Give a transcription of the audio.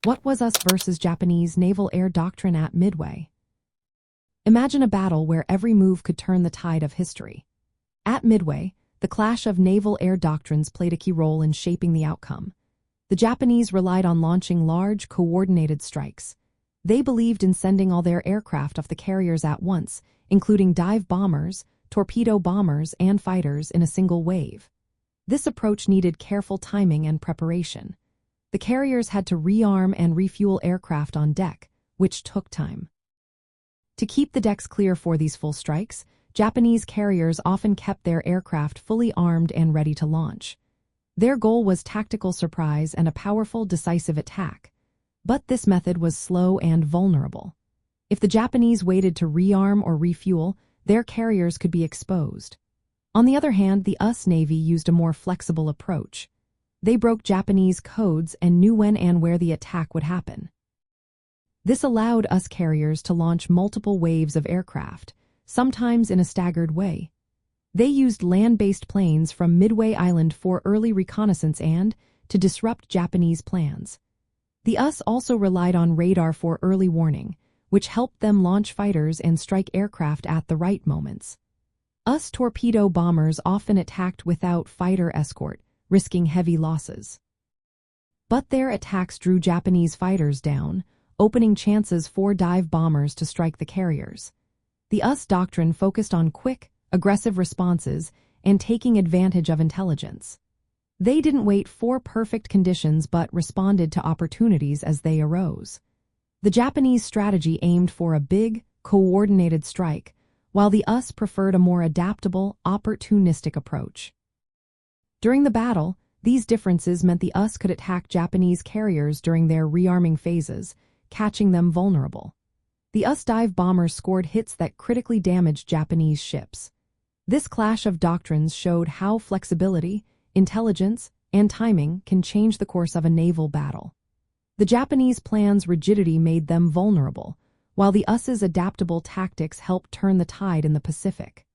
What was US versus Japanese naval air doctrine at Midway? Imagine a battle where every move could turn the tide of history. At Midway, the clash of naval air doctrines played a key role in shaping the outcome. The Japanese relied on launching large, coordinated strikes. They believed in sending all their aircraft off the carriers at once, including dive bombers, torpedo bombers, and fighters in a single wave. This approach needed careful timing and preparation. The carriers had to rearm and refuel aircraft on deck, which took time. To keep the decks clear for these full strikes, Japanese carriers often kept their aircraft fully armed and ready to launch. Their goal was tactical surprise and a powerful, decisive attack. But this method was slow and vulnerable. If the Japanese waited to rearm or refuel, their carriers could be exposed. On the other hand, the US Navy used a more flexible approach. They broke Japanese codes and knew when and where the attack would happen. This allowed US carriers to launch multiple waves of aircraft, sometimes in a staggered way. They used land-based planes from Midway Island for early reconnaissance and to disrupt Japanese plans. The US also relied on radar for early warning, which helped them launch fighters and strike aircraft at the right moments. US torpedo bombers often attacked without fighter escort, risking heavy losses. But their attacks drew Japanese fighters down, opening chances for dive bombers to strike the carriers. The US doctrine focused on quick, aggressive responses and taking advantage of intelligence. They didn't wait for perfect conditions but responded to opportunities as they arose. The Japanese strategy aimed for a big, coordinated strike, while the US preferred a more adaptable, opportunistic approach. During the battle, these differences meant the US could attack Japanese carriers during their rearming phases, catching them vulnerable. The US dive bombers scored hits that critically damaged Japanese ships. This clash of doctrines showed how flexibility, intelligence, and timing can change the course of a naval battle. The Japanese plan's rigidity made them vulnerable, while the US's adaptable tactics helped turn the tide in the Pacific.